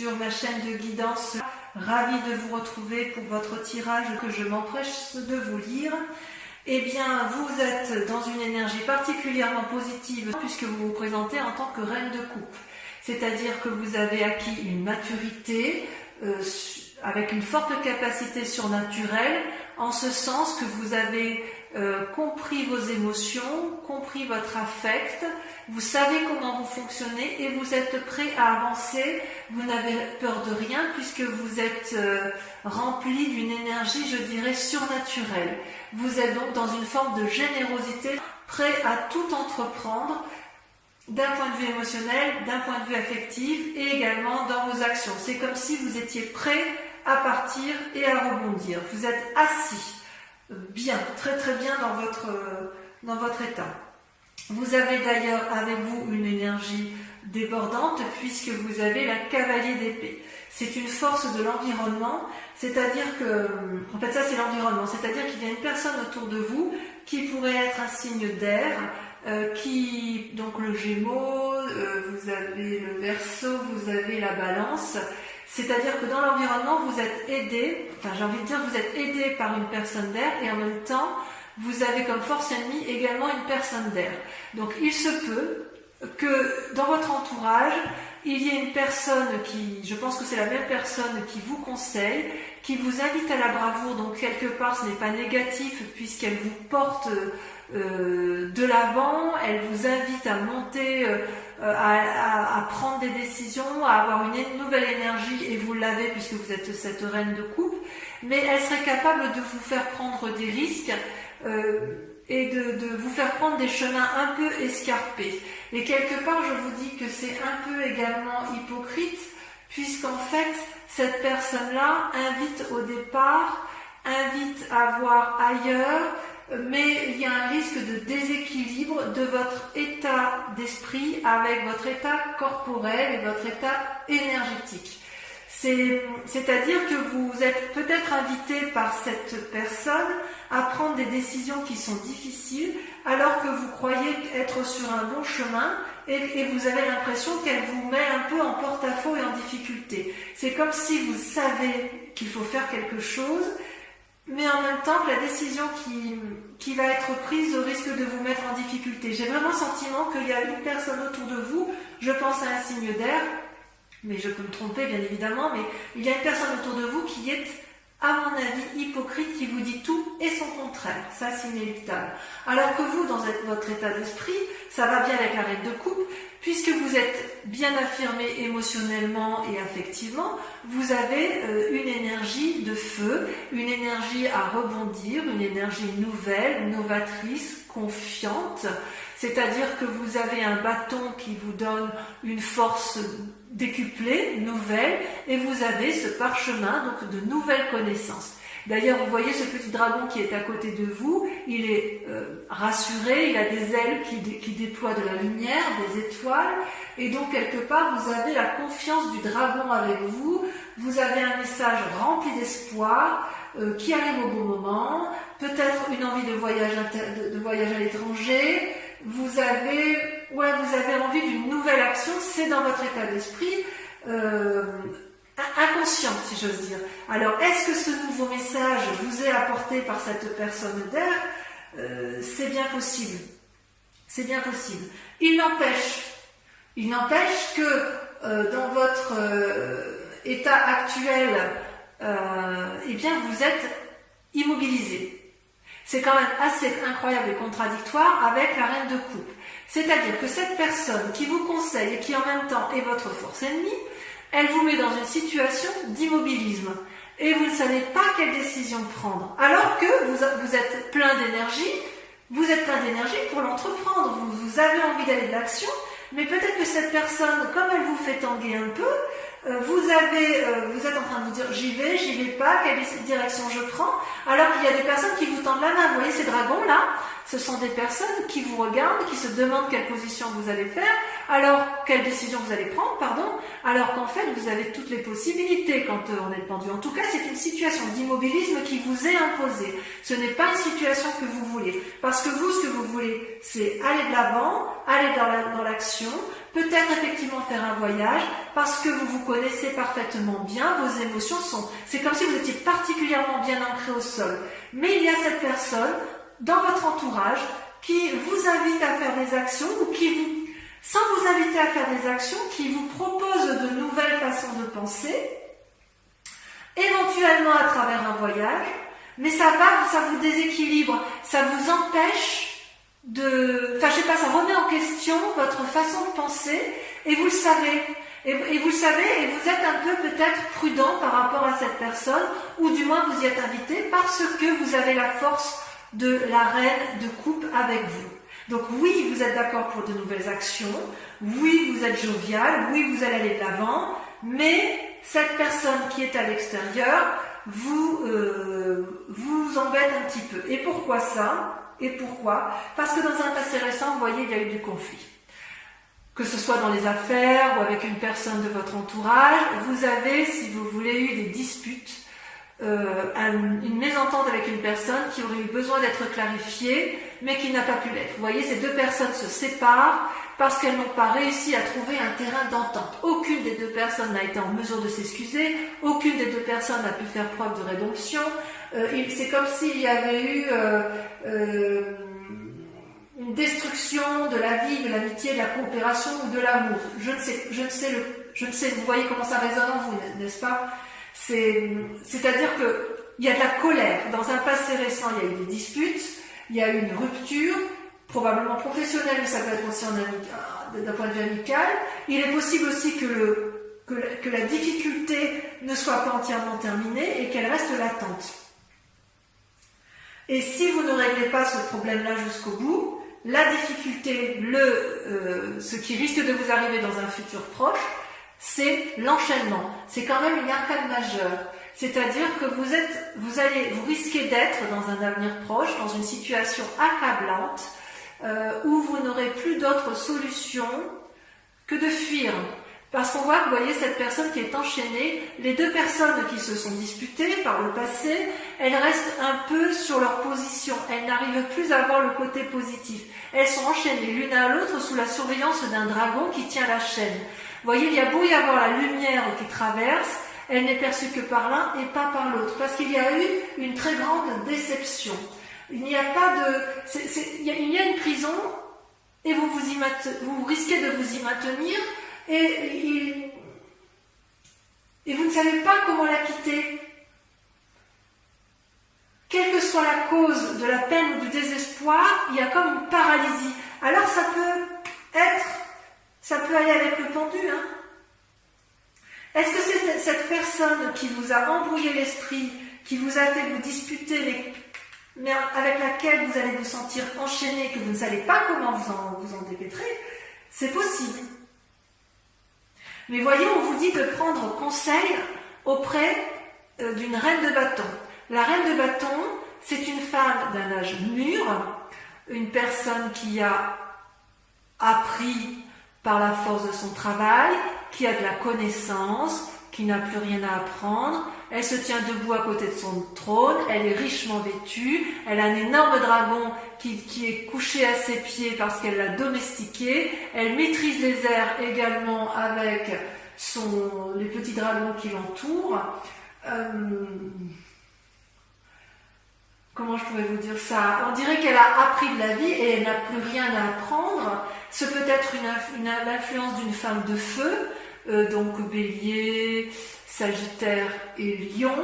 sur ma chaîne de guidance. Ravie de vous retrouver pour votre tirage que je m'empresse de vous lire. Eh bien, vous êtes dans une énergie particulièrement positive puisque vous vous présentez en tant que reine de coupe. C'est-à-dire que vous avez acquis une maturité avec une forte capacité surnaturelle, en ce sens que vous avez compris vos émotions, compris votre affect, vous savez comment vous fonctionnez et vous êtes prêt à avancer, vous n'avez peur de rien puisque vous êtes rempli d'une énergie, je dirais, surnaturelle. Vous êtes donc dans une forme de générosité, prêt à tout entreprendre, d'un point de vue émotionnel, d'un point de vue affectif et également dans vos actions. C'est comme si vous étiez prêt à partir et à rebondir. Vous êtes assis, bien, très très bien dans votre état. Vous avez d'ailleurs avec vous une énergie débordante puisque vous avez la cavalier d'épée. C'est une force de l'environnement, c'est-à-dire que, en fait ça c'est l'environnement, c'est-à-dire qu'il y a une personne autour de vous qui pourrait être un signe d'air, donc le Gémeaux, vous avez le Verseau, vous avez la Balance. C'est-à-dire que dans l'environnement, vous êtes aidé, enfin j'ai envie de dire, vous êtes aidé par une personne d'air et en même temps, vous avez comme force ennemie également une personne d'air. Donc il se peut que dans votre entourage, il y ait une personne qui, je pense que c'est la même personne qui vous conseille, qui vous invite à la bravoure, donc quelque part ce n'est pas négatif puisqu'elle vous porte de l'avant, elle vous invite à monter, à prendre des décisions, à avoir une nouvelle énergie, et vous l'avez puisque vous êtes cette reine de coupe, mais elle serait capable de vous faire prendre des risques et de vous faire prendre des chemins un peu escarpés. Et quelque part, je vous dis que c'est un peu également hypocrite, puisqu'en fait, cette personne-là invite au départ, invite à voir ailleurs, mais il y a un risque de déséquilibre de votre état d'esprit avec votre état corporel et votre état énergétique. C'est-à-dire que vous êtes peut-être invité par cette personne à prendre des décisions qui sont difficiles alors que vous croyez être sur un bon chemin et vous avez l'impression qu'elle vous met un peu en porte-à-faux et en difficulté. C'est comme si vous savez qu'il faut faire quelque chose, mais en même temps que la décision qui va être prise risque de vous mettre en difficulté. J'ai vraiment le sentiment qu'il y a une personne autour de vous, je pense à un signe d'air, mais je peux me tromper bien évidemment, mais il y a une personne autour de vous qui est, à mon avis, hypocrite, qui vous dit tout et son contraire. Ça, c'est inéluctable. Alors que vous, dans votre état d'esprit, ça va bien avec la reine de coupe, puisque vous êtes bien affirmé émotionnellement et affectivement, vous avez une énergie de feu, une énergie à rebondir, une énergie nouvelle, novatrice, confiante, c'est-à-dire que vous avez un bâton qui vous donne une force décuplée, nouvelle, et vous avez ce parchemin donc de nouvelles connaissances. D'ailleurs, vous voyez ce petit dragon qui est à côté de vous, il est rassuré, il a des ailes qui déploient de la lumière, des étoiles, et donc quelque part vous avez la confiance du dragon avec vous, vous avez un message rempli d'espoir qui arrive au bon moment, peut-être une envie de voyage à l'étranger, vous avez envie d'une nouvelle action, c'est dans votre état d'esprit inconscient, si j'ose dire. Alors, est-ce que ce nouveau message vous est apporté par cette personne d'air? C'est bien possible. C'est bien possible. Il n'empêche que dans votre état actuel, eh bien, vous êtes immobilisé. C'est quand même assez incroyable et contradictoire avec la reine de coupe. C'est-à-dire que cette personne qui vous conseille et qui en même temps est votre force ennemie, elle vous met dans une situation d'immobilisme et vous ne savez pas quelle décision prendre. Alors que vous êtes plein d'énergie, pour l'entreprendre. Vous avez envie d'aller de l'action, mais peut-être que cette personne, comme elle vous fait tanguer un peu, vous êtes en train de vous dire j'y vais pas, quelle direction je prends, alors qu'il y a des personnes qui vous tendent la main. Vous voyez ces dragons là, ce sont des personnes qui vous regardent, qui se demandent quelle position vous allez faire, alors quelle décision vous allez prendre, pardon, alors qu'en fait vous avez toutes les possibilités quand on est pendu. En tout cas, c'est une situation d'immobilisme qui vous est imposée. Ce n'est pas une situation que vous voulez. Parce que vous, ce que vous voulez, c'est aller de l'avant, aller dans l'action, peut-être effectivement faire un voyage, parce que vous vous connaissez parfaitement bien, vos émotions c'est comme si vous étiez particulièrement bien ancré au sol. Mais il y a cette personne dans votre entourage qui vous invite à faire des actions ou sans vous inviter à faire des actions, qui vous propose de nouvelles façons de penser, éventuellement à travers un voyage, mais ça vous déséquilibre, ça vous empêche ça remet en question votre façon de penser, et vous le savez. Et vous le savez, et vous êtes un peu peut-être prudent par rapport à cette personne, ou du moins vous y êtes invité parce que vous avez la force de la reine de coupe avec vous. Donc oui, vous êtes d'accord pour de nouvelles actions, oui, vous êtes jovial, oui, vous allez aller de l'avant, mais cette personne qui est à l'extérieur vous embête un petit peu. Et pourquoi ça? Et pourquoi? Parce que dans un passé récent, vous voyez, il y a eu du conflit. Que ce soit dans les affaires ou avec une personne de votre entourage, vous avez, si vous voulez, eu des disputes, une mésentente avec une personne qui aurait eu besoin d'être clarifiée, mais qui n'a pas pu l'être. Vous voyez, ces deux personnes se séparent parce qu'elles n'ont pas réussi à trouver un terrain d'entente. Aucune des deux personnes n'a été en mesure de s'excuser, aucune des deux personnes n'a pu faire preuve de rédemption. C'est comme s'il y avait eu une destruction de la vie, de l'amitié, de la coopération ou de l'amour. Je ne sais, vous voyez comment ça résonne en vous, n'est-ce pas? C'est-à-dire que il y a de la colère. Dans un passé récent, il y a eu des disputes, il y a eu une rupture, probablement professionnelle, mais ça peut être aussi d'un point de vue amical. Il est possible aussi que la difficulté ne soit pas entièrement terminée et qu'elle reste latente. Et si vous ne réglez pas ce problème-là jusqu'au bout, la difficulté, ce qui risque de vous arriver dans un futur proche, c'est l'enchaînement. C'est quand même une arcade majeure. C'est-à-dire que vous risquez d'être dans un avenir proche, dans une situation accablante, où vous n'aurez plus d'autre solution que de fuir. Parce qu'on voit que, vous voyez, cette personne qui est enchaînée, les deux personnes qui se sont disputées par le passé, elles restent un peu sur leur position. Elles n'arrivent plus à voir le côté positif. Elles sont enchaînées l'une à l'autre sous la surveillance d'un dragon qui tient la chaîne. Vous voyez, il y a beau y avoir la lumière qui traverse, elle n'est perçue que par l'un et pas par l'autre. Parce qu'il y a eu une très grande déception. Il n'y a pas de... il y a une prison et vous risquez de vous y maintenir et vous ne savez pas comment la quitter. Quelle que soit la cause de la peine ou du désespoir, il y a comme une paralysie. Alors ça peut aller avec le pendu, hein. Est-ce que c'est cette personne qui vous a embrouillé l'esprit, qui vous a fait vous disputer, mais avec laquelle vous allez vous sentir enchaîné, que vous ne savez pas comment vous en dépêtrer? C'est possible. Mais voyez, on vous dit de prendre conseil auprès d'une reine de bâton. La reine de bâton, c'est une femme d'un âge mûr, une personne qui a appris par la force de son travail, qui a de la connaissance, qui n'a plus rien à apprendre. Elle se tient debout à côté de son trône, elle est richement vêtue, elle a un énorme dragon qui est couché à ses pieds parce qu'elle l'a domestiqué, elle maîtrise les airs également avec les petits dragons qui l'entourent. Comment je pourrais vous dire ça? On dirait qu'elle a appris de la vie et elle n'a plus rien à apprendre. Ce peut être l'influence d'une femme de feu, donc Bélier, Sagittaire et Lion.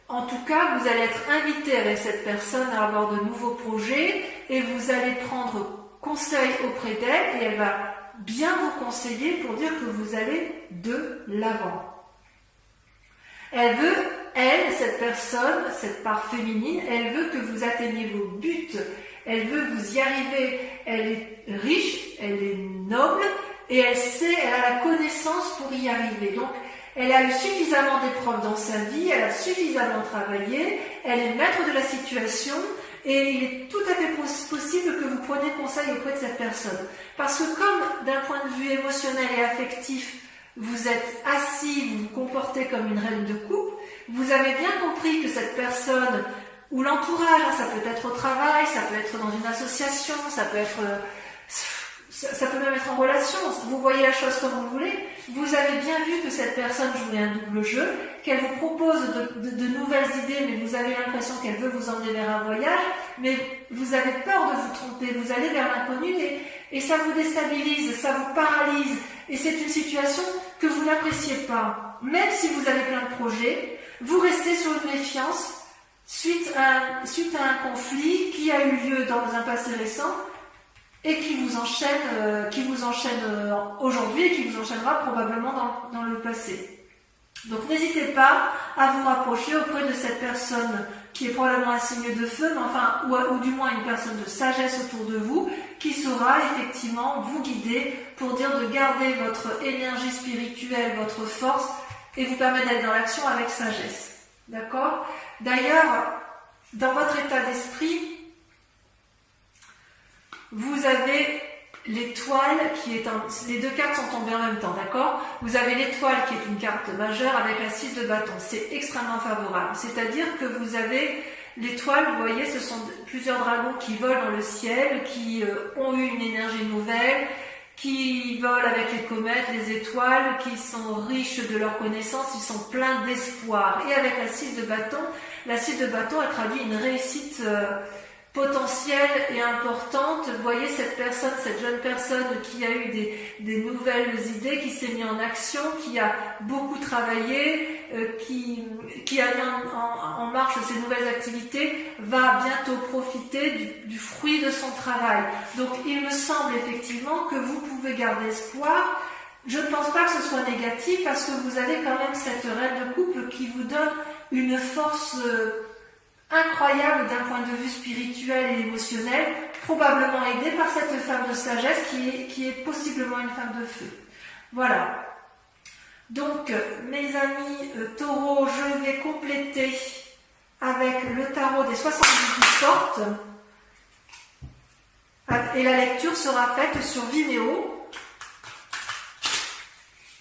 En tout cas, vous allez être invité avec cette personne à avoir de nouveaux projets et vous allez prendre conseil auprès d'elle et elle va bien vous conseiller pour dire que vous allez de l'avant. Cette personne, cette part féminine, elle veut que vous atteigniez vos buts, elle veut vous y arriver, elle est riche, elle est noble et elle a la connaissance pour y arriver. Donc, elle a eu suffisamment d'épreuves dans sa vie, elle a suffisamment travaillé, elle est maître de la situation Et il est tout à fait possible que vous preniez conseil auprès de cette personne. Parce que comme d'un point de vue émotionnel et affectif, vous êtes assis, vous vous comportez comme une reine de coupe, vous avez bien compris que cette personne, ou l'entourage, hein, ça peut être au travail, ça peut être dans une association, ça peut même être en relation, vous voyez la chose comme vous voulez, vous avez bien vu que cette personne jouait un double jeu, qu'elle vous propose de nouvelles idées, mais vous avez l'impression qu'elle veut vous emmener vers un voyage, mais vous avez peur de vous tromper, vous allez vers l'inconnu et ça vous déstabilise, ça vous paralyse, et c'est une situation que vous n'appréciez pas. Même si vous avez plein de projets, vous restez sur une méfiance suite à un conflit qui a eu lieu dans un passé récent, et qui vous enchaîne aujourd'hui et qui vous enchaînera probablement dans le passé. Donc n'hésitez pas à vous rapprocher auprès de cette personne qui est probablement un signe de feu, mais enfin, ou du moins une personne de sagesse autour de vous, qui saura effectivement vous guider pour dire de garder votre énergie spirituelle, votre force, et vous permettre d'aller dans l'action avec sagesse. D'accord ? D'ailleurs, dans votre état d'esprit, vous avez l'étoile qui est les deux cartes sont tombées en même temps, d'accord? Vous avez l'étoile qui est une carte majeure avec la 6 de bâton. C'est extrêmement favorable. C'est-à-dire que vous avez l'étoile, vous voyez, ce sont plusieurs dragons qui volent dans le ciel, qui ont eu une énergie nouvelle, qui volent avec les comètes, les étoiles, qui sont riches de leurs connaissances, ils sont pleins d'espoir. Et avec la 6 de bâton, elle traduit une réussite potentielle et importante. Vous voyez cette jeune personne qui a eu des nouvelles idées, qui s'est mis en action, qui a beaucoup travaillé, qui a mis en marche ses nouvelles activités, va bientôt profiter du fruit de son travail. Donc il me semble effectivement que vous pouvez garder espoir. Je ne pense pas que ce soit négatif parce que vous avez quand même cette reine de couple qui vous donne une force incroyable d'un point de vue spirituel et émotionnel, probablement aidée par cette femme de sagesse qui est possiblement une femme de feu. Voilà. Donc, mes amis taureaux, je vais compléter avec le tarot des 78 portes. Et la lecture sera faite sur Vimeo.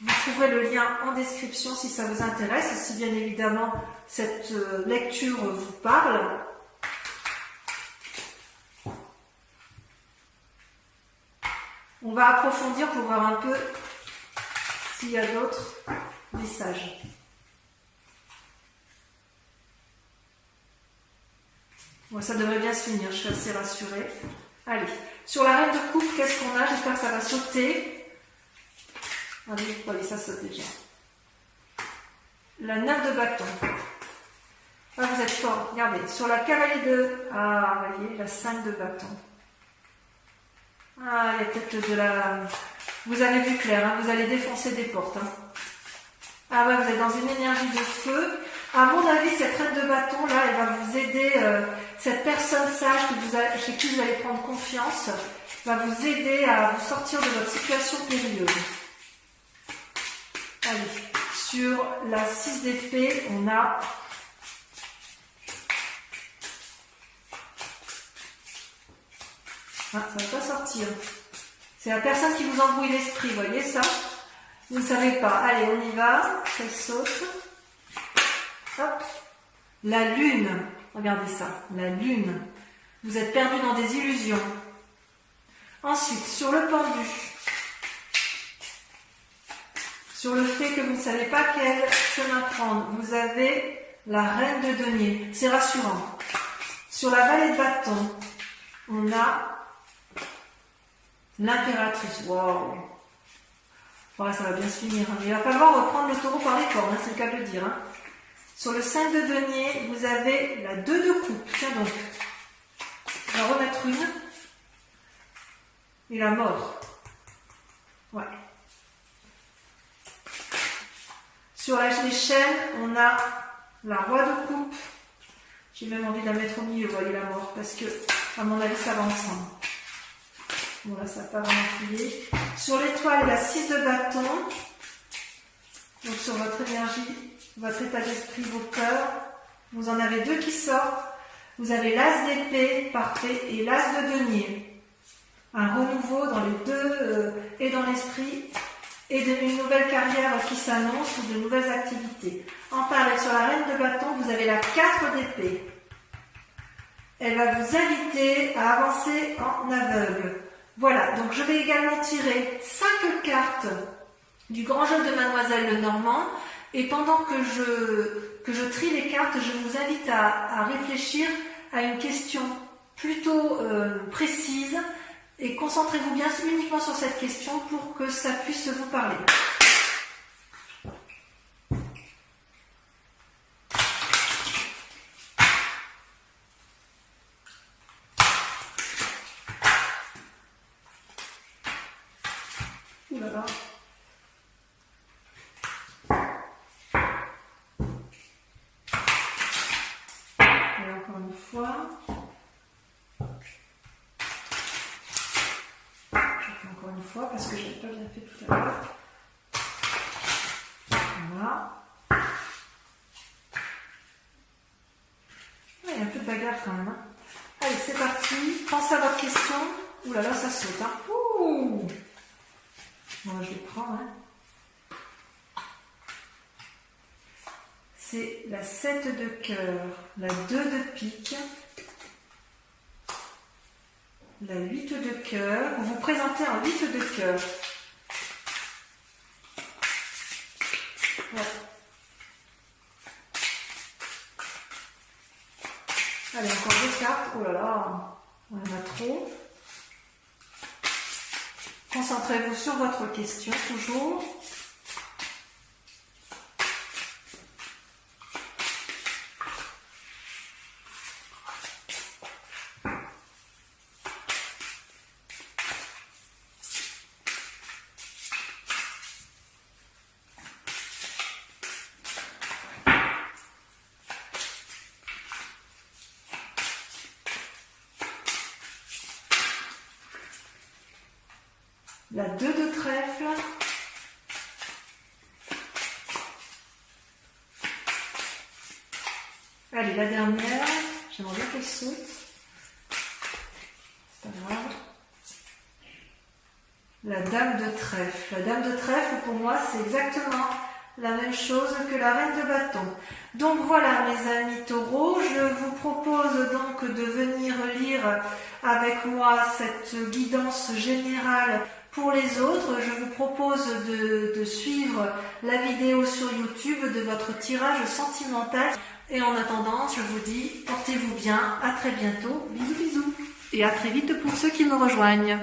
Vous trouverez le lien en description si ça vous intéresse, si bien évidemment cette lecture vous parle. On va approfondir pour voir un peu s'il y a d'autres messages. Bon, ça devrait bien se finir, je suis assez rassurée. Allez, sur la reine de coupe, qu'est-ce qu'on a? J'espère que ça va sauter. Allez, ça saute déjà. La 9 de bâton. Ah, vous êtes fort. Regardez, sur la cavalier de... Ah, vous voyez, la 5 de bâton. Ah, il y a peut-être de la... Vous avez vu clair, hein, vous allez défoncer des portes. Hein. Ah ouais, vous êtes dans une énergie de feu. À mon avis, cette reine de bâton, là, elle va vous aider. Cette personne sage chez qui vous allez prendre confiance va vous aider à vous sortir de votre situation périlleuse. Allez, sur la 6 d'épée, on a ça ne va pas sortir. C'est la personne qui vous embrouille l'esprit, vous voyez ça? Vous ne savez pas. Allez, on y va. Ça saute. Hop. La lune. Regardez ça. La lune. Vous êtes perdu dans des illusions. Ensuite, sur le pendu. Sur le fait que vous ne savez pas quel chemin prendre, vous avez la reine de denier. C'est rassurant. Sur la vallée de bâton, on a l'impératrice. Waouh! Ouais, ça va bien se finir. Hein. Il va falloir reprendre le taureau par les cornes, hein, c'est le cas de le dire. Hein. Sur le 5 de denier, vous avez la 2 de coupe. Tiens donc. Je vais en remettre une. Et la mort. Ouais. Sur les chaînes, on a la roi de coupe. J'ai même envie de la mettre au milieu, vous voyez, la mort, parce que, à mon avis, ça va ensemble. Bon, là, ça n'a pas vraiment plié. Sur l'étoile, la 6 de bâton. Donc, sur votre énergie, votre état d'esprit, vos cœurs. Vous en avez deux qui sortent. Vous avez l'as d'épée, parfait, et l'as de denier. Un renouveau dans les deux, et dans l'esprit, et une nouvelle carrière qui s'annonce ou de nouvelles activités. Enfin, avec sur la reine de bâton, vous avez la 4 d'épée. Elle va vous inviter à avancer en aveugle. Voilà, donc je vais également tirer 5 cartes du grand jeu de Mademoiselle Lenormand. Et pendant que je trie les cartes, je vous invite à réfléchir à une question plutôt précise. Et concentrez-vous bien uniquement sur cette question pour que ça puisse vous parler. Ouh là là. Et encore une fois. Encore une fois parce que je n'avais pas bien fait tout à l'heure. Voilà. Il y a un peu de bagarre quand même. Hein. Allez, c'est parti. Pensez à votre question. Ouh là là, ça saute. Hein. Ouh. Bon, je les prends. Hein. C'est la 7 de cœur, la 2 de pique. La 8 de cœur, vous vous présentez en 8 de cœur. Ouais. Allez, encore 2 cartes. Oh là là, on en a trop. Concentrez-vous sur votre question, toujours. La 2 de trèfle. Allez, la dernière. J'aimerais bien qu'elle saute. C'est pas grave. La dame de trèfle. La dame de trèfle, pour moi, c'est exactement la même chose que la reine de bâton. Donc voilà, mes amis taureaux, je vous propose donc de venir lire avec moi cette guidance générale pour les autres. Je vous propose de suivre la vidéo sur YouTube de votre tirage sentimental. Et en attendant, je vous dis, portez-vous bien, à très bientôt, bisous bisous. Et à très vite pour ceux qui me rejoignent.